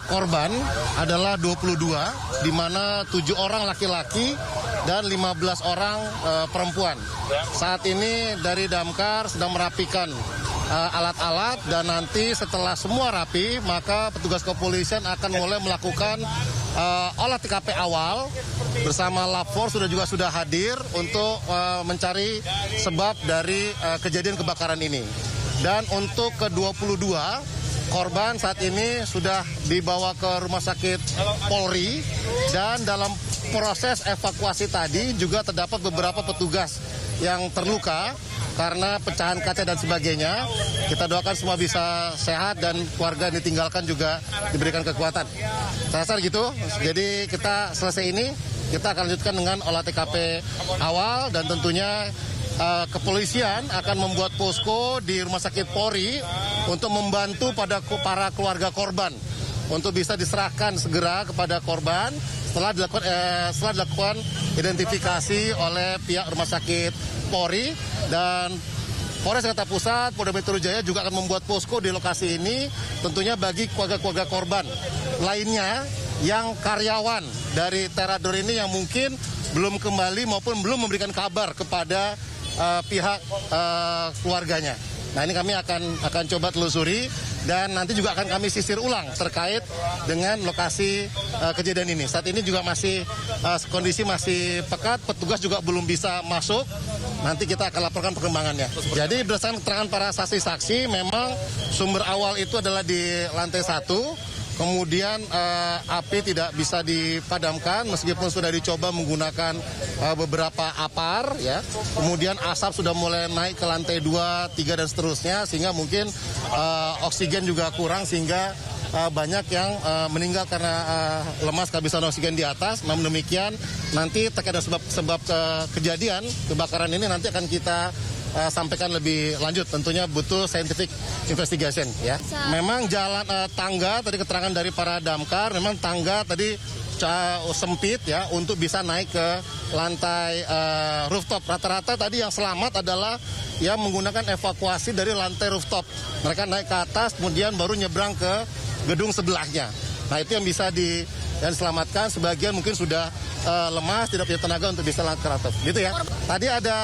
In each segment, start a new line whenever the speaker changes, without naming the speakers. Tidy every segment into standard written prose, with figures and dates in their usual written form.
korban adalah 22, di mana 7 orang laki-laki dan 15 orang perempuan. Saat ini dari Damkar sedang merapikan alat-alat, dan nanti setelah semua rapi, maka petugas kepolisian akan mulai melakukan olah TKP awal bersama Lab 4 sudah hadir untuk mencari sebab dari kejadian kebakaran ini. Dan untuk ke-22 korban saat ini sudah dibawa ke rumah sakit Polri, dan dalam proses evakuasi tadi juga terdapat beberapa petugas yang terluka karena pecahan kaca dan sebagainya. Kita doakan semua bisa sehat dan keluarga yang ditinggalkan juga diberikan kekuatan. Saya rasa gitu. Jadi kita selesai ini, kita akan lanjutkan dengan olah TKP awal, dan tentunya kepolisian akan membuat posko di Rumah Sakit Polri untuk membantu pada para keluarga korban untuk bisa diserahkan segera kepada korban setelah dilakukan identifikasi oleh pihak Rumah Sakit Polri. Dan Polres Jakarta Pusat, Polda Metro Jaya juga akan membuat posko di lokasi ini tentunya bagi keluarga-keluarga korban lainnya yang karyawan dari Terador ini yang mungkin belum kembali maupun belum memberikan kabar kepada pihak keluarganya. Nah, ini kami akan coba telusuri, dan nanti juga akan kami sisir ulang terkait dengan lokasi kejadian ini. Saat ini juga masih kondisi masih pekat, petugas juga belum bisa masuk. Nanti kita akan laporkan perkembangannya. Jadi berdasarkan keterangan para saksi-saksi, memang sumber awal itu adalah di lantai 1. Kemudian api tidak bisa dipadamkan meskipun sudah dicoba menggunakan beberapa apar, ya. Kemudian asap sudah mulai naik ke lantai 2, 3 dan seterusnya, sehingga mungkin oksigen juga kurang, sehingga banyak yang meninggal karena lemas kehabisan oksigen di atas. Namun demikian, nanti terkait dengan sebab kejadian kebakaran ini nanti akan kita sampaikan lebih lanjut, tentunya butuh scientific investigation, ya. Memang jalan tangga, tadi keterangan dari para damkar, memang tangga tadi sempit, ya, untuk bisa naik ke lantai rooftop. Rata-rata tadi yang selamat adalah yang menggunakan evakuasi dari lantai rooftop. Mereka naik ke atas, kemudian baru nyebrang ke gedung sebelahnya. Nah, itu yang bisa diselamatkan. Sebagian mungkin sudah lemas, tidak punya tenaga untuk bisa lanjut ke atas. Gitu, ya. Tadi ada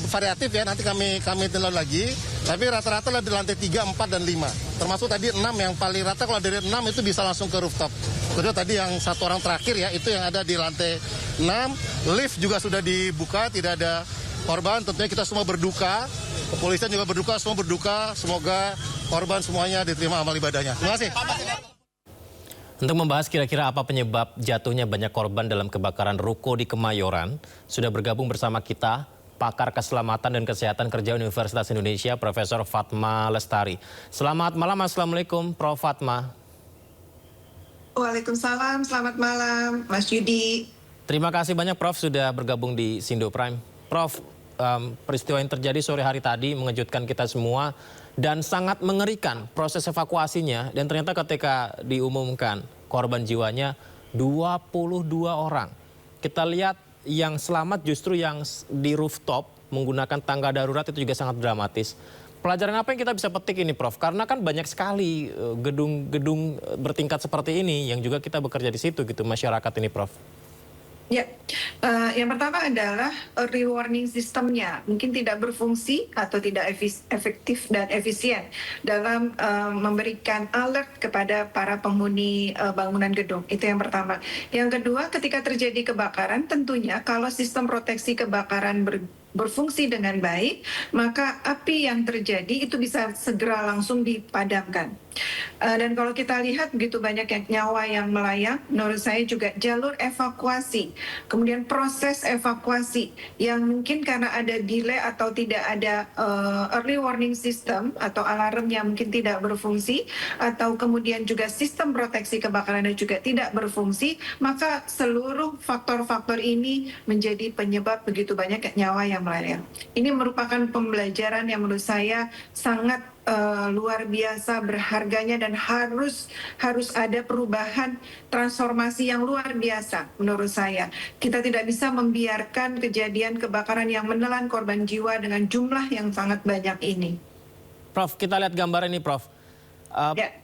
variatif, ya, nanti kami tinjau lagi. Tapi rata-rata di lantai 3, 4, dan 5. Termasuk tadi 6 yang paling rata, kalau dari 6 itu bisa langsung ke rooftop. Kedua tadi yang 1 orang terakhir, ya, itu yang ada di lantai 6. Lift juga sudah dibuka, tidak ada korban. Tentunya kita semua berduka. Kepolisian juga berduka, semua berduka. Semoga korban semuanya diterima amal ibadahnya. Terima kasih.
Untuk membahas kira-kira apa penyebab jatuhnya banyak korban dalam kebakaran ruko di Kemayoran, sudah bergabung bersama kita pakar keselamatan dan kesehatan kerja Universitas Indonesia, Profesor Fatma Lestari. Selamat malam, Assalamualaikum, Prof. Fatma.
Waalaikumsalam, selamat malam, Mas Yudi.
Terima kasih banyak, Prof, sudah bergabung di Sindo Prime. Prof, peristiwa yang terjadi sore hari tadi mengejutkan kita semua dan sangat mengerikan proses evakuasinya, dan ternyata ketika diumumkan korban jiwanya 22 orang. Kita lihat yang selamat justru yang di rooftop menggunakan tangga darurat, itu juga sangat dramatis. Pelajaran apa yang kita bisa petik ini, Prof? Karena kan banyak sekali gedung-gedung bertingkat seperti ini yang juga kita bekerja di situ gitu, masyarakat ini, Prof.
Ya, yang pertama adalah early warning sistemnya mungkin tidak berfungsi atau tidak efektif dan efisien dalam memberikan alert kepada para penghuni bangunan gedung. Itu yang pertama. Yang kedua, ketika terjadi kebakaran, tentunya kalau sistem proteksi kebakaran berfungsi dengan baik, maka api yang terjadi itu bisa segera langsung dipadamkan. Dan kalau kita lihat begitu banyak nyawa yang melayang, menurut saya juga jalur evakuasi, kemudian proses evakuasi yang mungkin karena ada delay atau tidak ada early warning system atau alarm yang mungkin tidak berfungsi, atau kemudian juga sistem proteksi kebakaran yang juga tidak berfungsi, maka seluruh faktor-faktor ini menjadi penyebab begitu banyak nyawa yang melayang. Ini merupakan pembelajaran yang menurut saya sangat luar biasa berharganya, dan harus ada perubahan transformasi yang luar biasa menurut saya. Kita tidak bisa membiarkan kejadian kebakaran yang menelan korban jiwa dengan jumlah yang sangat banyak ini.
Prof, kita lihat gambar ini, Prof.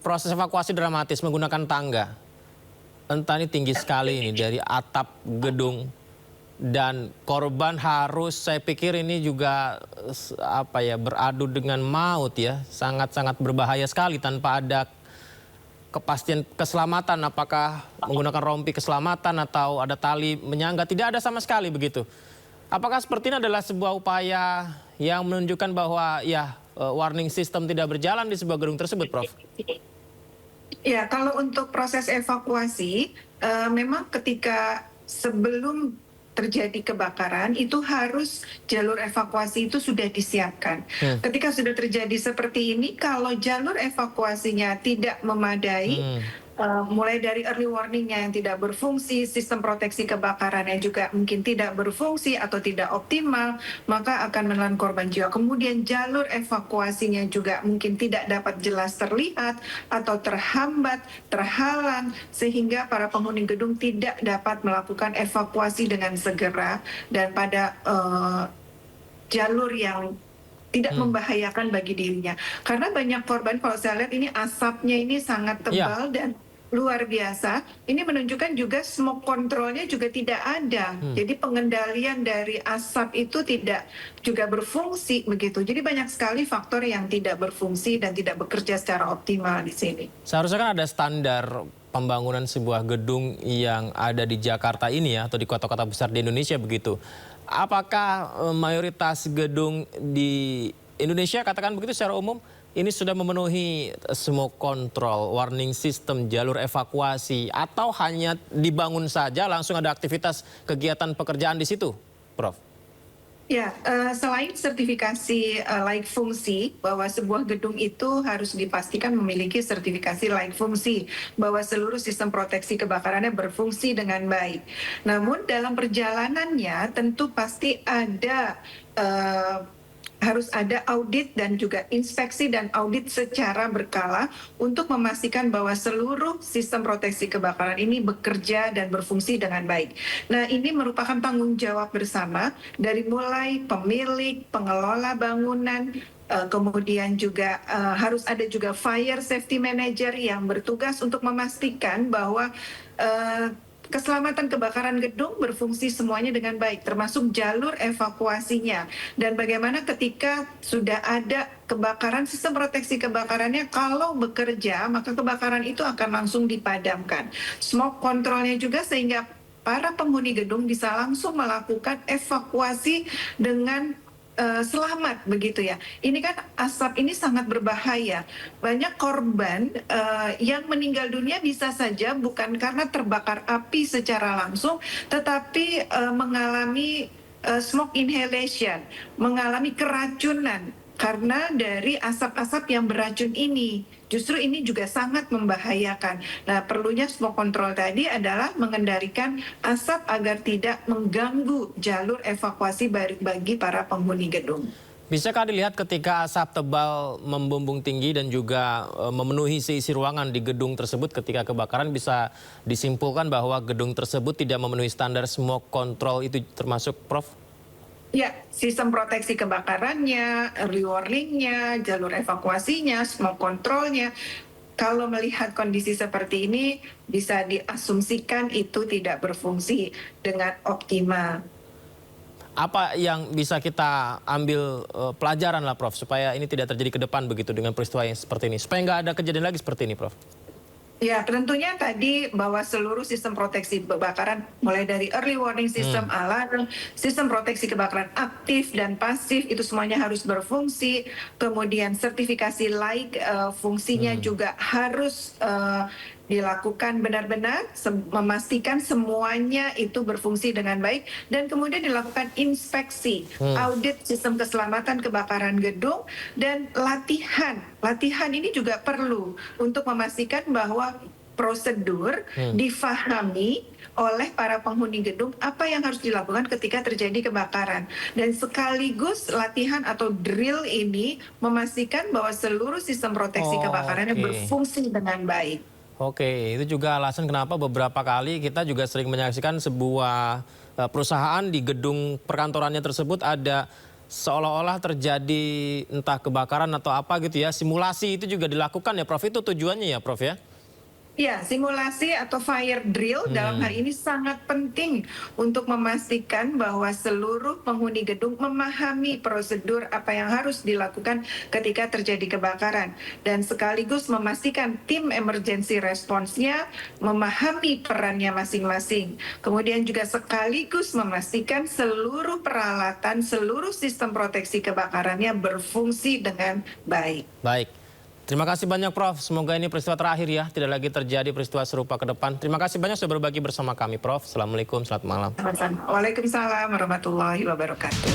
Proses evakuasi dramatis menggunakan tangga. Entah ini tinggi sekali ini dari atap gedung. Dan korban harus, saya pikir ini juga beradu dengan maut ya. Sangat-sangat berbahaya sekali tanpa ada kepastian keselamatan. Apakah menggunakan rompi keselamatan atau ada tali menyangga. Tidak ada sama sekali begitu. Apakah seperti ini adalah sebuah upaya yang menunjukkan bahwa warning system tidak berjalan di sebuah gedung tersebut, Prof?
Ya, kalau untuk proses evakuasi, memang ketika sebelum terjadi kebakaran itu harus jalur evakuasi itu sudah disiapkan. Ketika sudah terjadi seperti ini, kalau jalur evakuasinya tidak memadai, mulai dari early warningnya yang tidak berfungsi, sistem proteksi kebakarannya juga mungkin tidak berfungsi atau tidak optimal, maka akan menelan korban jiwa. Kemudian jalur evakuasinya juga mungkin tidak dapat jelas terlihat atau terhambat, terhalang, sehingga para penghuni gedung tidak dapat melakukan evakuasi dengan segera dan pada jalur yang tidak membahayakan bagi dirinya. Karena banyak korban, kalau saya lihat ini asapnya ini sangat tebal dan luar biasa. Ini menunjukkan juga smoke controlnya juga tidak ada. Jadi pengendalian dari asap itu tidak juga berfungsi begitu. Jadi banyak sekali faktor yang tidak berfungsi dan tidak bekerja secara optimal di sini.
Seharusnya kan ada standar pembangunan sebuah gedung yang ada di Jakarta ini ya, atau di kota-kota besar di Indonesia begitu. Apakah mayoritas gedung di Indonesia, katakan begitu secara umum, ini sudah memenuhi smoke control, warning system, jalur evakuasi, atau hanya dibangun saja langsung ada aktivitas kegiatan pekerjaan di situ, Prof?
Ya, selain sertifikasi layak fungsi, bahwa sebuah gedung itu harus dipastikan memiliki sertifikasi layak fungsi, bahwa seluruh sistem proteksi kebakarannya berfungsi dengan baik. Namun dalam perjalanannya tentu pasti ada harus ada audit dan juga inspeksi dan audit secara berkala untuk memastikan bahwa seluruh sistem proteksi kebakaran ini bekerja dan berfungsi dengan baik. Nah, ini merupakan tanggung jawab bersama dari mulai pemilik, pengelola bangunan, kemudian juga harus ada juga fire safety manager yang bertugas untuk memastikan bahwa keselamatan kebakaran gedung berfungsi semuanya dengan baik, termasuk jalur evakuasinya. Dan bagaimana ketika sudah ada kebakaran, sistem proteksi kebakarannya kalau bekerja, maka kebakaran itu akan langsung dipadamkan. Smoke controlnya juga sehingga para penghuni gedung bisa langsung melakukan evakuasi dengan selamat begitu ya. Ini kan asap ini sangat berbahaya. Banyak korban yang meninggal dunia bisa saja bukan karena terbakar api secara langsung, tetapi mengalami smoke inhalation, mengalami keracunan karena dari asap-asap yang beracun ini. Justru ini juga sangat membahayakan. Nah, perlunya smoke control tadi adalah mengendalikan asap agar tidak mengganggu jalur evakuasi bagi para penghuni gedung.
Bisakah dilihat ketika asap tebal membumbung tinggi dan juga memenuhi seisi ruangan di gedung tersebut ketika kebakaran, bisa disimpulkan bahwa gedung tersebut tidak memenuhi standar smoke control itu termasuk, Prof?
Ya, sistem proteksi kebakarannya, early warning-nya, jalur evakuasinya, smoke control-nya. Kalau melihat kondisi seperti ini, bisa diasumsikan itu tidak berfungsi dengan optimal.
Apa yang bisa kita ambil pelajaran lah, Prof, supaya ini tidak terjadi ke depan begitu dengan peristiwa yang seperti ini, supaya nggak ada kejadian lagi seperti ini, Prof?
Ya, tentunya tadi bahwa seluruh sistem proteksi kebakaran, mulai dari early warning system, alarm, sistem proteksi kebakaran aktif dan pasif, itu semuanya harus berfungsi. Kemudian sertifikasi layak fungsinya juga harus dilakukan benar-benar, memastikan semuanya itu berfungsi dengan baik, dan kemudian dilakukan inspeksi, audit sistem keselamatan kebakaran gedung, dan latihan. Latihan ini juga perlu untuk memastikan bahwa prosedur difahami oleh para penghuni gedung apa yang harus dilakukan ketika terjadi kebakaran. Dan sekaligus latihan atau drill ini memastikan bahwa seluruh sistem proteksi kebakarannya berfungsi dengan baik.
Oke, itu juga alasan kenapa beberapa kali kita juga sering menyaksikan sebuah perusahaan di gedung perkantorannya tersebut ada seolah-olah terjadi entah kebakaran atau apa gitu ya, simulasi itu juga dilakukan ya Prof, itu tujuannya ya Prof ya?
Ya, simulasi atau fire drill dalam hal ini sangat penting untuk memastikan bahwa seluruh penghuni gedung memahami prosedur apa yang harus dilakukan ketika terjadi kebakaran. Dan sekaligus memastikan tim emergency response-nya memahami perannya masing-masing. Kemudian juga sekaligus memastikan seluruh peralatan, seluruh sistem proteksi kebakarannya berfungsi dengan baik.
Baik. Terima kasih banyak Prof. Semoga ini peristiwa terakhir ya. Tidak lagi terjadi peristiwa serupa ke depan. Terima kasih banyak sudah berbagi bersama kami Prof. Assalamualaikum, selamat malam.
Waalaikumsalam warahmatullahi wabarakatuh.